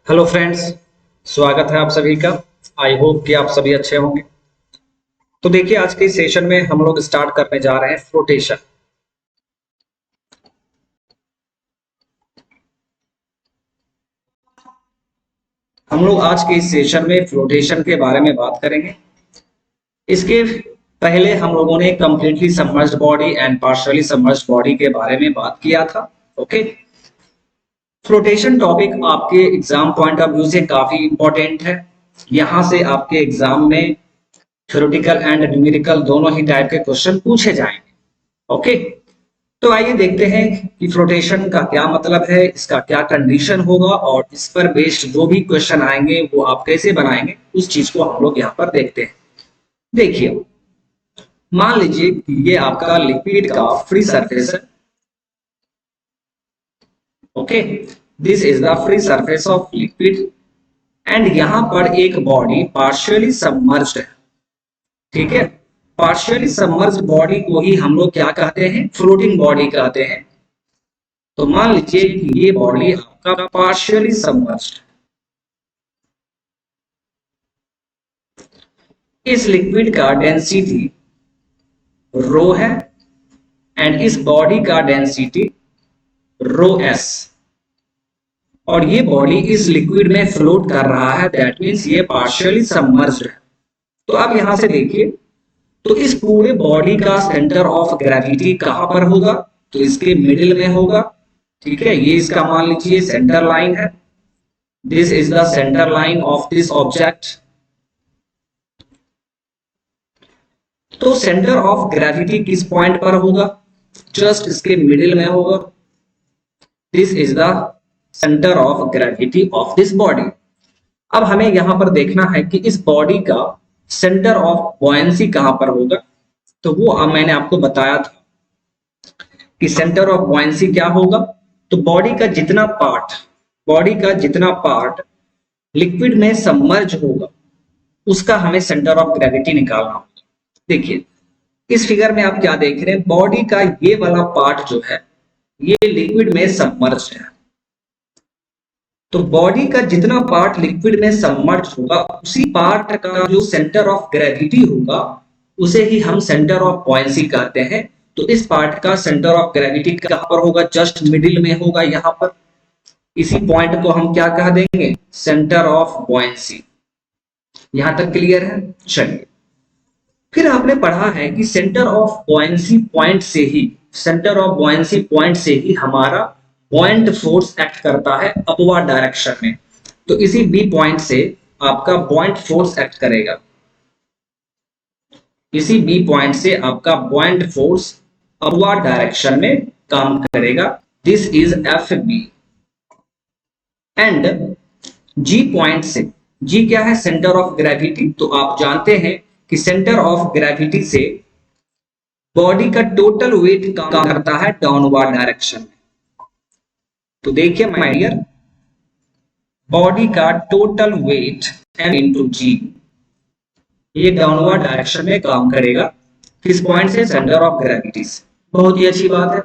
Hello friends. स्वागत है आप सभी का। आई होप कि आप सभी अच्छे होंगे। तो देखिए, आज के सेशन में हम लोग स्टार्ट करने जा रहे हैं फ्लोटेशन। हम लोग आज के इस सेशन में फ्लोटेशन के बारे में बात करेंगे। इसके पहले हम लोगों ने completely submerged body and partially submerged body के बारे में बात किया था। ओके। फ्लोटेशन टॉपिक आपके एग्जाम पॉइंट ऑफ व्यू से काफी इंपॉर्टेंट है। यहाँ से आपके एग्जाम में थ्योरेटिकल एंड न्यूमेरिकल दोनों ही टाइप के क्वेश्चन पूछे जाएंगे। ओके। तो आइए देखते हैं कि फ्लोटेशन का क्या मतलब है, इसका क्या कंडीशन होगा और इस पर बेस्ड जो भी क्वेश्चन आएंगे वो आप कैसे बनाएंगे, उस चीज को हम लोग यहाँ पर देखते हैं। देखिए, मान लीजिए कि ये आपका लिक्विड का फ्री सरफेस है। Okay, this is the free surface of liquid and यहाँ पर एक बॉडी पार्शियली सबमर्ज्ड है। ठीक है, पार्शियली सबमर्ज्ड बॉडी को ही हम लोग क्या कहते हैं, फ्लोटिंग बॉडी कहते हैं। तो मान लीजिए कि ये बॉडी आपका पार्शियली सबमर्ज्ड, इस लिक्विड का डेंसिटी रो है एंड इस बॉडी का डेंसिटी रो एस, और ये बॉडी इस लिक्विड में फ्लोट कर रहा है, दैट मीन्स ये पार्शियली सबमर्ज्ड है। तो अब यहां से देखिए, तो इस पूरे बॉडी का सेंटर ऑफ ग्रेविटी कहां पर होगा, तो इसके मिडिल में होगा। ठीक है, ये इसका मान लीजिए सेंटर लाइन है। This is the centre line of this object. तो सेंटर ऑफ ग्रेविटी किस पॉइंट पर होगा, जस्ट इसके मिडिल में होगा। This is the centre of gravity of this body. अब हमें यहां पर देखना है कि इस बॉडी का सेंटर ऑफ बॉयंसी कहां पर होगा। तो वो अब मैंने आपको बताया था कि सेंटर ऑफ बॉयंसी क्या होगा। तो बॉडी का जितना पार्ट लिक्विड में सबमर्ज होगा, उसका हमें सेंटर ऑफ ग्रेविटी निकालना होगा। देखिए, इस फिगर में आप क्या देख रहे हैं, बॉडी का ये वाला पार्ट जो है ये लिक्विड में सबमर्ज है। तो बॉडी का जितना पार्ट लिक्विड में सबमर्ज होगा, उसी पार्ट का जो सेंटर ऑफ ग्रेविटी होगा उसे ही हम सेंटर ऑफ बॉयंसी कहते हैं। तो इस पार्ट का सेंटर ऑफ ग्रेविटी कहां पर होगा, जस्ट मिडिल में होगा यहां पर। इसी पॉइंट को हम क्या कह देंगे, सेंटर ऑफ बॉयंसी। यहां तक क्लियर है। चलिए, फिर आपने पढ़ा है कि सेंटर ऑफ बॉयंसी पॉइंट से ही हमारा बॉयंट फोर्स एक्ट करता है अपवर्ड डायरेक्शन में। तो इसी बी पॉइंट से आपका बॉयंट फोर्स एक्ट करेगा। इसी बी पॉइंट से आपका बॉयंट फोर्स अपवर्ड डायरेक्शन में काम करेगा। This is F B. And G point से, जी क्या है, सेंटर ऑफ ग्रेविटी। तो आप जानते हैं कि सेंटर ऑफ ग्रेविटी से बॉडी का टोटल वेट काम करता है डाउनवर्ड डायरेक्शन में। तो देखिए माय डियर, बॉडी का टोटल वेट एम इंटू जी, ये डाउनवर्ड डायरेक्शन में काम करेगा। किस पॉइंट से, सेंटर ऑफ ग्रेविटी से। बहुत ही अच्छी बात है।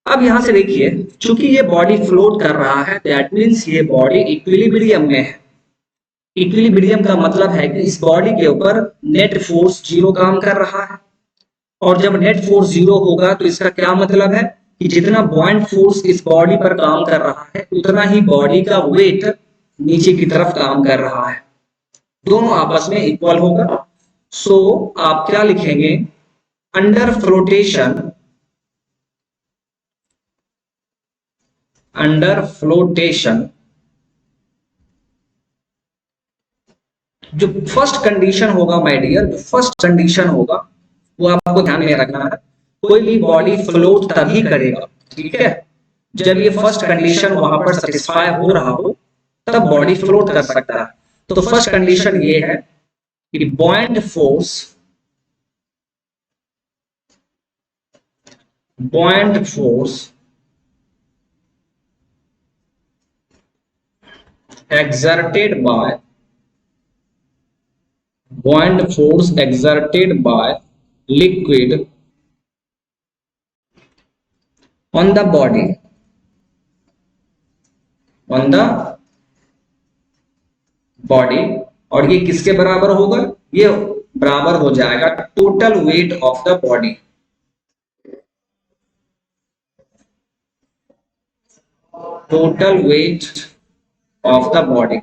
अब यहां से देखिए, चूंकि ये बॉडी फ्लोट कर रहा है, दैट मीन्स ये बॉडी इक्विलिब्रियम में है। इक्विलिब्रियम का मतलब है कि इस बॉडी के ऊपर नेट फोर्स जीरो काम कर रहा है। और जब नेट फोर्स जीरो होगा तो इसका क्या मतलब है कि जितना बॉयंट फोर्स इस बॉडी पर काम कर रहा है, उतना ही बॉडी का वेट नीचे की तरफ काम कर रहा है। दोनों आपस में इक्वल होगा। सो आप क्या लिखेंगे, अंडर फ्लोटेशन जो फर्स्ट कंडीशन होगा माय डियर, जो फर्स्ट कंडीशन होगा वो आपको ध्यान में रखना है। कोई भी बॉडी फ्लोट तभी करेगा, ठीक है, जब ये फर्स्ट कंडीशन वहां पर सेटिस्फाई हो रहा हो, तब बॉडी फ्लोट कर सकता है। तो फर्स्ट कंडीशन ये है कि buoyant force exerted by buoyant force exerted by liquid on the body, और ये किसके बराबर होगा, ये बराबर हो जाएगा total weight of the body. Total weight of the body.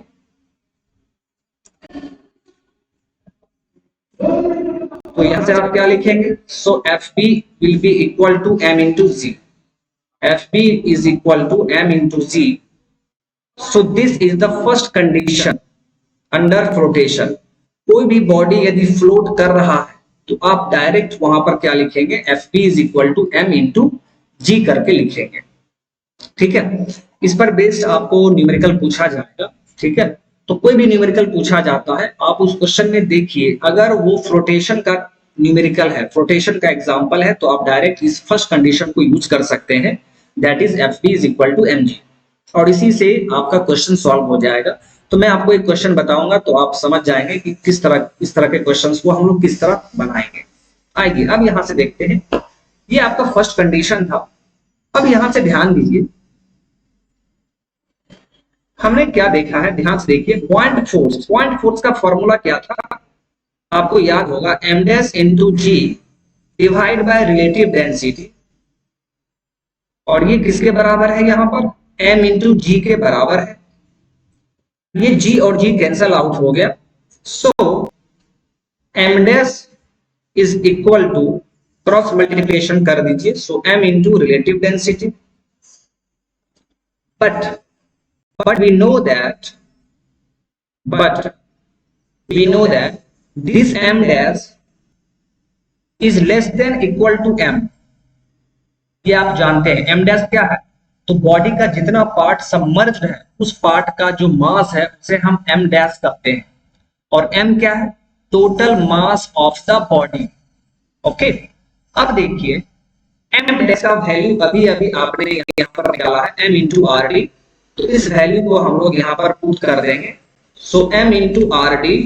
तो यहां से आप क्या लिखेंगे, so F B will be equal to M into G. F B is equal to M into G. So this is the first condition under flotation. कोई भी body यदि float कर रहा है तो आप डायरेक्ट वहां पर क्या लिखेंगे, F B is equal to M into G करके लिखेंगे। ठीक है, इस पर बेस्ड आपको न्यूमेरिकल पूछा जाएगा। ठीक है, तो कोई भी न्यूमेरिकल पूछा जाता है, आप उस क्वेश्चन में देखिए अगर वो फ्लोटेशन का न्यूमेरिकल है, फ्लोटेशन का एग्जांपल है, तो आप डायरेक्ट इस फर्स्ट कंडीशन को यूज कर सकते हैं, that is F B is equal to M G, और इसी से आपका क्वेश्चन सॉल्व हो जाएगा। तो मैं आपको एक क्वेश्चन बताऊंगा तो आप समझ जाएंगे कि किस तरह इस तरह के क्वेश्चंस को हम लोग किस तरह बनाएंगे। आइए अब यहां से देखते हैं, ये आपका फर्स्ट कंडीशन था। अब यहां से ध्यान दीजिए, हमने क्या देखा है, ध्यान से देखिए, पॉइंट फोर्स। पॉइंट फोर्स का फॉर्मूला क्या था, आपको याद होगा, M dash into G divide by relative density, और ये किसके बराबर है, यहां पर एम इंटू जी के बराबर है। ये जी और जी कैंसल आउट हो गया, so M dash is equal to, cross multiplication कर दीजिए, so M into relative density. but we know that this m dash is less than equal to m। ये आप जानते हैं m डैश क्या है, तो बॉडी का जितना पार्ट सबमर्ज्ड है उस पार्ट का जो मास है उसे हम m डैश कहते हैं, और m क्या है, total mass of the body. Okay, अब देखिए m डैश का वैल्यू अभी अभी आपने यहाँ पर निकाला है m इंटू आर डी, तो इस वैल्यू को हम लोग यहाँ पर पुट कर देंगे, so m into R D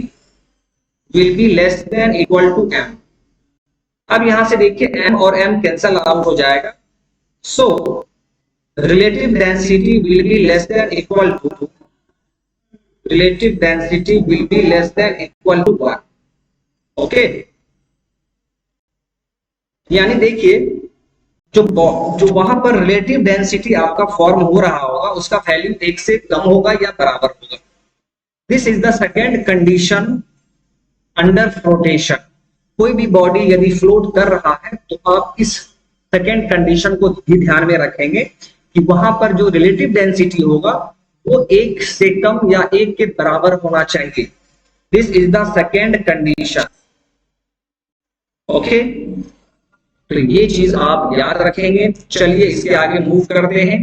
will be less than equal to m। अब यहां से देखिए m और m कैंसल आउट हो जाएगा, so relative density will be less than equal to, relative density will be less than equal to 1। Okay, यानी देखिए जो वहां पर रिलेटिव डेंसिटी आपका फॉर्म हो रहा होगा उसका वैल्यू 1 से कम होगा या बराबर होगा। This is the second condition under flotation. कोई भी बॉडी यदि फ्लोट कर रहा है तो आप इस सेकेंड कंडीशन को भी ध्यान में रखेंगे कि वहां पर जो रिलेटिव डेंसिटी होगा वो 1 से कम या 1 के बराबर होना चाहिए। This is the second condition. Okay, तो ये चीज आप याद रखेंगे। चलिए इसके आगे मूव करते हैं।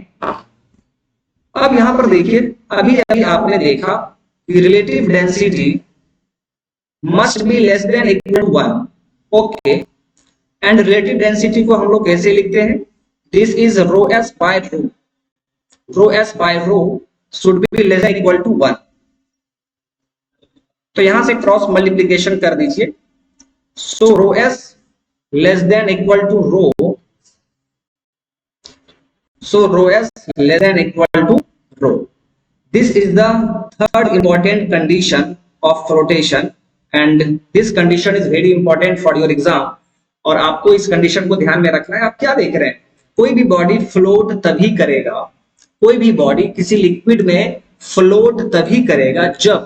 अब यहां पर देखिए, अभी अभी आपने देखा कि relative density must be less than equal to 1। Okay, and relative density को हम लोग कैसे लिखते हैं, this is rho S by rho, rho S by rho should be less than equal to 1। तो यहां से क्रॉस मल्टीप्लिकेशन कर दीजिए, so rho S less than equal to rho, so rho s less than equal to rho. This is the third important condition of flotation, and this condition is very important for your exam। और आपको इस condition को ध्यान में रखना है। आप क्या देख रहे हैं, कोई भी बॉडी फ्लोट तभी करेगा, कोई भी बॉडी किसी लिक्विड में फ्लोट तभी करेगा जब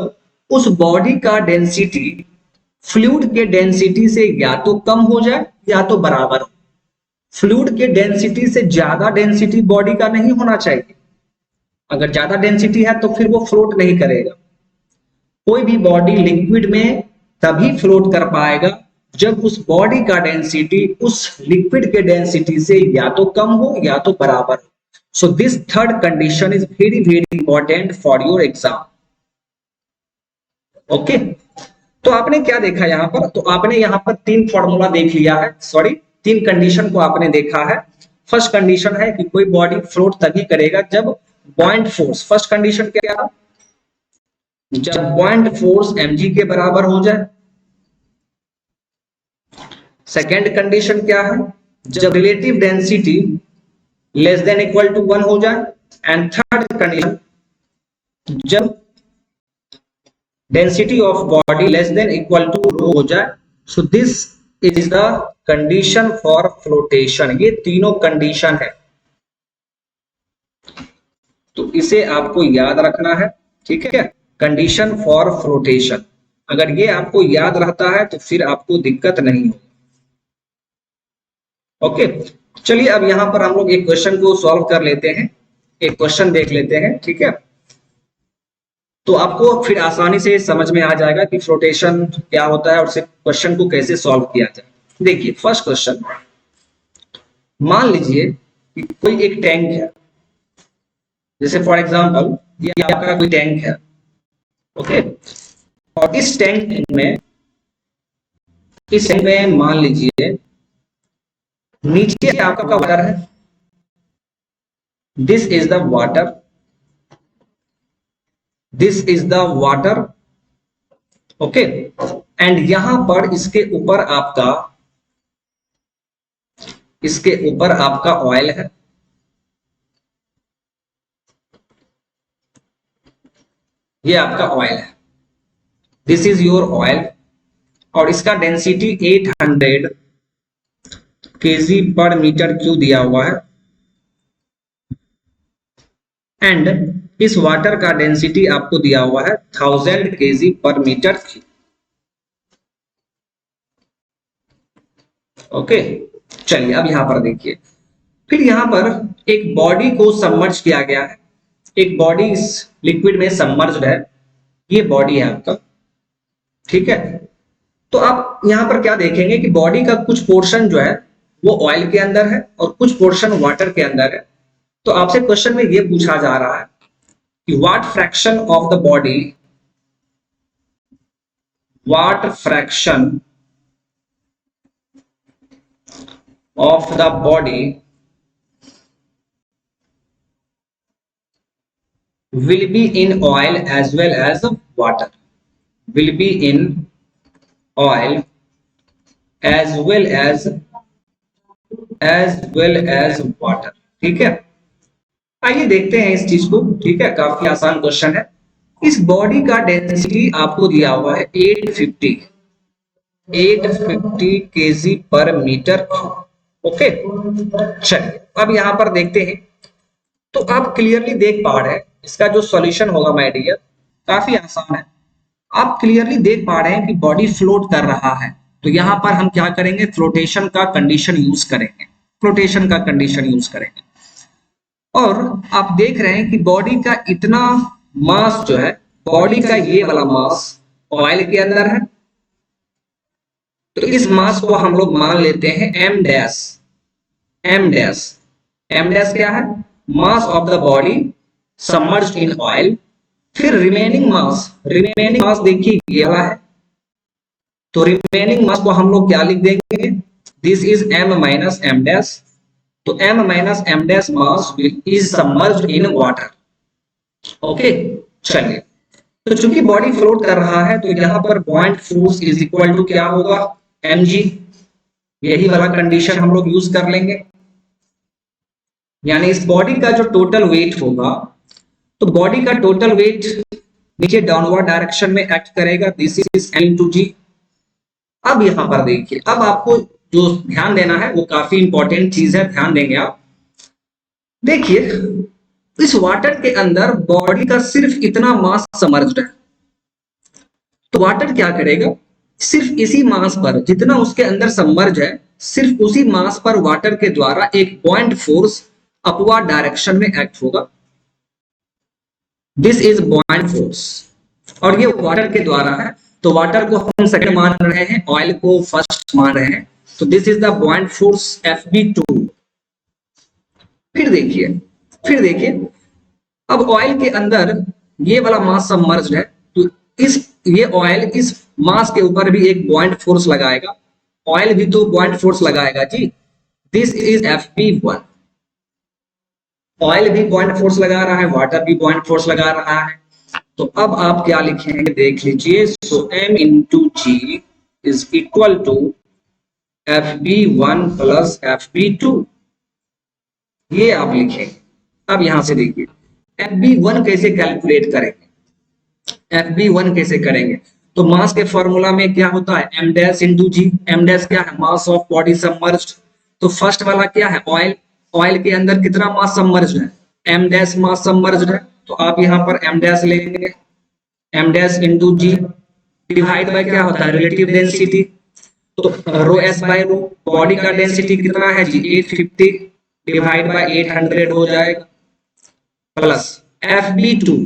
उस बॉडी का डेंसिटी फ्लूइड के डेंसिटी से या तो कम हो जाए या तो बराबर हो। फ्लूइड के डेंसिटी से ज्यादा डेंसिटी बॉडी का नहीं होना चाहिए, अगर ज्यादा डेंसिटी है तो फिर वो फ्लोट नहीं करेगा। कोई भी बॉडी लिक्विड में तभी फ्लोट कर पाएगा जब उस बॉडी का डेंसिटी उस लिक्विड के डेंसिटी से या तो कम हो या तो बराबर हो। So this third condition is very very important for your exam. Okay, तो आपने क्या देखा यहां पर, तो आपने यहां पर 3 फॉर्मूला देख लिया है, सॉरी 3 कंडीशन को आपने देखा है। फर्स्ट कंडीशन है कि कोई बॉडी फ्लोट तभी करेगा जब पॉइंट फोर्स, फर्स्ट कंडीशन क्या था, जब पॉइंट फोर्स mg के बराबर हो जाए। सेकेंड कंडीशन क्या है, जब relative density less than equal to 1 हो जाए। एंड थर्ड कंडीशन, जब density of body less than equal to rho हो जाए, so this is the condition for flotation. ये तीनों कंडीशन है, तो इसे आपको याद रखना है, ठीक है। कंडीशन फॉर फ्लोटेशन, अगर ये आपको याद रहता है तो फिर आपको दिक्कत नहीं होगी। ओके, चलिए अब यहां पर हम लोग एक क्वेश्चन को सॉल्व कर लेते हैं, एक क्वेश्चन देख लेते हैं, ठीक है। तो आपको फिर आसानी से समझ में आ जाएगा कि फ्लोटेशन क्या होता है और उसे क्वेश्चन को कैसे सॉल्व किया जाए। देखिए फर्स्ट क्वेश्चन, मान लीजिए कि कोई एक टैंक है, जैसे फॉर एग्जांपल ये आपका कोई टैंक है, ओके। और इस टैंक में मान लीजिए नीचे आपका वाटर है, this is the water, this is the water, okay. And यहां पर इसके ऊपर आपका ऑयल है, ये आपका ऑयल है, दिस इज योर ऑयल, और इसका डेंसिटी 800 केजी पर मीटर क्यूब दिया हुआ है, एंड इस वाटर का डेंसिटी आपको दिया हुआ है 1000 केजी पर मीटर क्यूब, ओके। चलिए अब यहां पर देखिए, फिर यहां पर एक बॉडी को सबमर्ज किया गया है, एक बॉडी इस लिक्विड में सबमर्ज्ड है, ये बॉडी है आपका, ठीक है। तो आप यहां पर क्या देखेंगे कि बॉडी का कुछ पोर्शन जो है वो ऑयल के अंदर है और कुछ पोर्शन वाटर के अंदर है। तो आपसे क्वेश्चन में ये पूछा जा रहा है कि what fraction of the body, what fraction of the body will be in oil as well as water, will be in oil as well as water, ठीक है। आइए देखते हैं इस चीज को, ठीक है, काफी आसान क्वेश्चन है। इस बॉडी का डेंसिटी आपको दिया हुआ है 850 केजी पर मीटर क्यूब, ओके। चलिए अब यहां पर देखते हैं, तो आप क्लियरली देख पा रहे हैं इसका जो सॉल्यूशन होगा माय डियर, काफी आसान है। आप क्लियरली देख पा रहे हैं कि बॉडी फ्लोट कर रहा है, तो यहां पर हम क्या करेंगे, फ्लोटेशन का कंडीशन यूज करेंगे, फ्लोटेशन का कंडीशन यूज करेंगे। और आप देख रहे हैं कि बॉडी का इतना मास जो है, बॉडी का ये वाला मास ऑयल के अंदर है, तो इस मास को हम लोग मान लेते हैं M dash, M dash, M dash क्या है, mass of the body submerged in oil. फिर रिमेनिंग मास देखिए ये वाला है, तो रिमेनिंग मास को हम लोग क्या लिख देंगे, this is M minus M dash, तो m minus M dash mass is submerged in water, okay. चलिए, तो चूंकि बॉडी फ्लोट कर रहा है तो यहाँ पर point force is equal to क्या होगा, mg, यही वाला कंडीशन हम लोग यूज कर लेंगे। यानी इस बॉडी का जो टोटल वेट होगा, तो बॉडी का टोटल वेट नीचे डाउनवर्ड डायरेक्शन में एक्ट करेगा, दिस इज m इंटू जी। अब यहां पर देखिए, अब आपको जो ध्यान देना है वो काफी इंपॉर्टेंट चीज है, ध्यान देंगे आप। देखिए इस वाटर के अंदर बॉडी का सिर्फ इतना मास सबमर्ज्ड है, तो वाटर क्या करेगा, सिर्फ इसी मास पर, जितना उसके अंदर सबमर्ज है, सिर्फ उसी मास पर वाटर के द्वारा एक पॉइंट फोर्स अपवर्ड डायरेक्शन में एक्ट होगा, दिस इज पॉइंट फोर्स, और ये वाटर के द्वारा है। तो वाटर को हम सेकंड मान रहे हैं, ऑयल को फर्स्ट मान रहे हैं, तो this is the point force Fb2। फिर देखिए अब ऑयल के अंदर ये वाला मास सबमर्ज्ड है, तो ये ऑयल इस मास के ऊपर भी एक पॉइंट फोर्स लगाएगा, ऑयल भी तो पॉइंट फोर्स लगाएगा जी, दिस इज Fb1। ऑयल भी पॉइंट फोर्स लगा रहा है, वाटर भी पॉइंट फोर्स लगा रहा है, तो अब आप क्या लिखेंगे देख लीजिए, so m into G is equal to Fb1 plus Fb2, ये आप लिखेंगे। अब यहां से देखिए Fb1 कैसे कैलकुलेट करेंगे, FB1 कैसे करेंगे? तो मास के फॉर्मूला में क्या होता है, m dash into G. m dash क्या है, मास ऑफ बॉडी सबमर्ज्ड। तो फर्स्ट वाला क्या है, ऑयल। ऑयल के अंदर कितना मास सबमर्ज्ड है, m डैश मास सबमर्ज्ड है। तो आप यहाँ पर m डैश लेंगे, m dash into G, divide by क्या होता है, रिलेटिव डेंसिटी। तो rho S by rho, body का डेंसिटी कितना है जी, 850 डिवाइड बाय 800 हो जाएगा, प्लस FB2।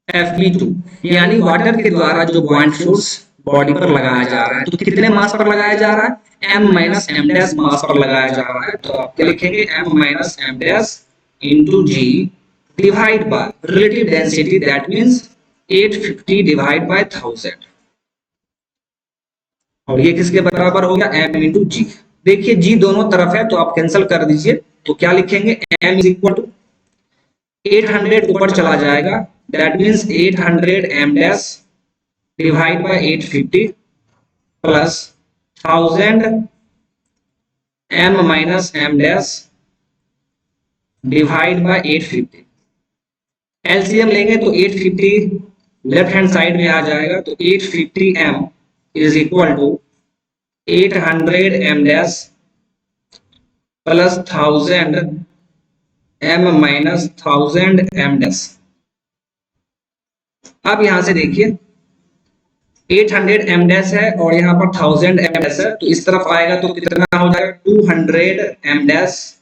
FB2 यानी वाटर के द्वारा जो बॉइंट फोर्स बॉडी पर लगाया जा रहा है, तो कितने मास पर लगाया जा रहा है, m माइनस एम डैश मास पर लगाया जा रहा है। तो आप क्या लिखेंगे, m minus M dash into G divide by relative density, that means 850 divide by 1000। और ये किसके बराबर हो गया, m इंटू जी। देखिए जी दोनों तरफ है तो आप कैंसिल कर दीजिए। तो क्या लिखेंगे, m इज इक्वल टू 800 ऊपर चला जाएगा, that means 800 m dash divide by 850 plus 1000 m minus m dash divide by 850। LCM लेंगे तो 850 लेफ्ट हैंड साइड में आ जाएगा, तो 850 m is equal to 800 m dash plus 1000 m minus 1000 m dash. अब यहां से देखिए 800 m डैश है और यहाँ पर 1000 m डैश है, तो इस तरफ आएगा तो कितना हो जाएगा, 200 m डैश,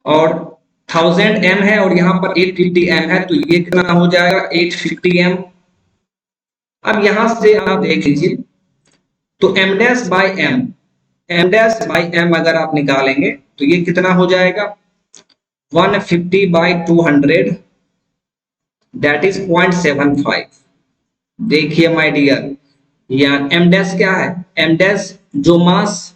और 1000 m है और यहाँ पर 850 m है, तो ये कितना हो जाएगा, 850 m। अब यहां से आप देख लीजिए, तो m dash by m, m dash by m अगर आप निकालेंगे तो ये कितना हो जाएगा, 150 बाई 200, दैट इज 0.75। देखिए माय डियर, या m डैश क्या है, m डैश जो मास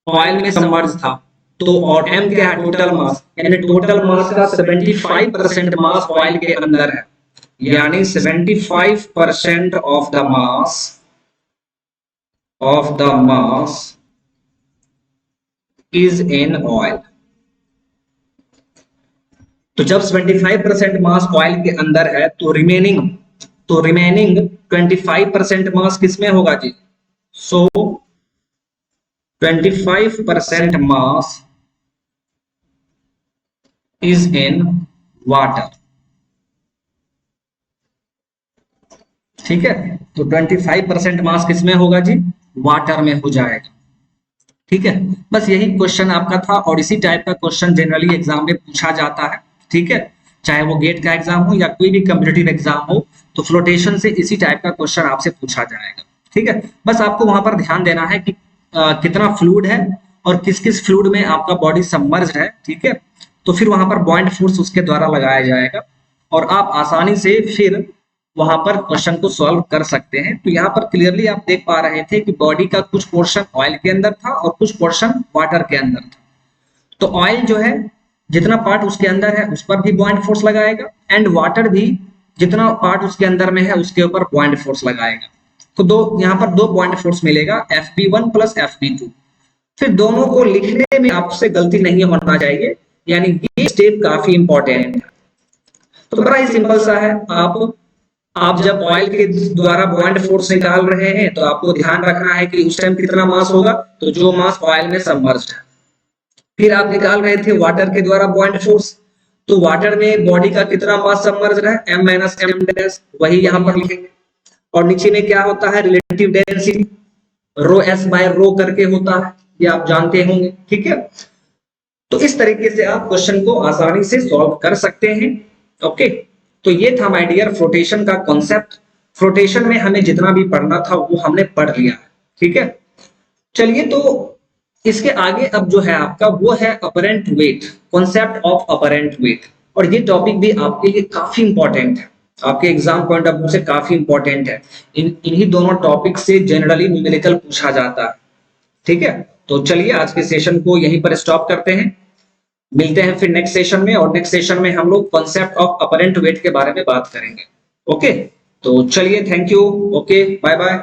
ऑयल में सबमर्ज था, तो और m क्या है, टोटल मास, यानी टोटल मास का 75% मास ऑयल के अंदर है, यानी 75% of the mass is in oil. तो जब 75% मास ऑयल के अंदर है तो रिमेनिंग 25% मास किसमें होगा जी, सो 25% मास इज इन वाटर। ठीक है, तो 25% मास किसमें होगा जी, वाटर में हो जाएगा। ठीक है, बस यही क्वेश्चन आपका था, और इसी टाइप का क्वेश्चन जनरली एग्जाम में पूछा जाता है। ठीक है, चाहे वो गेट का एग्जाम हो या कोई भी कम्पिटिटिव एग्जाम हो, तो फ्लोटेशन से इसी टाइप का क्वेश्चन आपसे पूछा जाएगा। ठीक है, बस आपको वहां पर ध्यान देना है कि कितना फ्लूइड है और किस किस फ्लूइड में आपका बॉडी सबमर्ज्ड है। ठीक है, तो फिर वहां पर बॉइंट फोर्स उसके द्वारा लगाया जाएगा और आप आसानी से फिर वहां पर क्वेश्चन को सॉल्व कर सकते हैं। तो यहाँ पर क्लियरली आप देख पा रहे थे कि बॉडी का कुछ पोर्शन ऑयल के अंदर था और कुछ पोर्शन वाटर के अंदर था। तो ऑयल जो है जितना पार्ट उसके अंदर है उस पर भी बॉइंट फोर्स लगाएगा, एंड वाटर भी जितना पार्ट उसके अंदर में है उसके ऊपर बॉइंट फोर्स लगाएगा। तो यहाँ पर दो बॉइंट फोर्स मिलेगा, FB1 प्लस FB2। फिर दोनों को लिखने में आपसे गलती नहीं होना चाहिए, यानी ये स्टेप काफी इंपॉर्टेंट है। तो बड़ा ही सिंपल सा है, आप जब ऑयल के द्वारा बॉइंट फोर्स निकाल रहे हैं तो आपको ध्यान रखना है कि उस टाइम कितना मास होगा, तो जो मास ऑयल में सबमर्ज्ड है। फिर आप निकाल रहे थे वाटर के द्वारा बॉइंट फोर्स, तो वाटर में बॉडी का कितना मास सबमर्ज्ड है, m माइनस एम डैश, वही यहां पर लिखेंगे। और नीचे में क्या होता है, relative density, row S by रो करके होता है, ये आप जानते होंगे। ठीक है, तो इस तरीके से आप क्वेश्चन को आसानी से सॉल्व कर सकते हैं। ओके, तो ये था माय डियर फ्लोटेशन का कॉन्सेप्ट। फ्लोटेशन में हमें जितना भी पढ़ना था वो हमने पढ़ लिया है। ठीक है, चलिए तो इसके आगे अब जो है आपका वो है apparent wait, concept of apparent wait. और ये टॉपिक भी आपके लिए काफी इंपॉर्टेंट है, आपके एग्जाम पॉइंट ऑफ व्यू से काफी इंपॉर्टेंट है। इन्हीं दोनों टॉपिक से जनरली न्यूमेरिकल पूछा जाता है। ठीक है, तो चलिए आज के सेशन को यहीं पर स्टॉप करते हैं, मिलते हैं फिर नेक्स्ट सेशन में, और नेक्स्ट सेशन में हम लोग कॉन्सेप्ट ऑफ अपरेंट वेट के बारे में बात करेंगे। ओके, तो चलिए, thank you, okay, bye bye.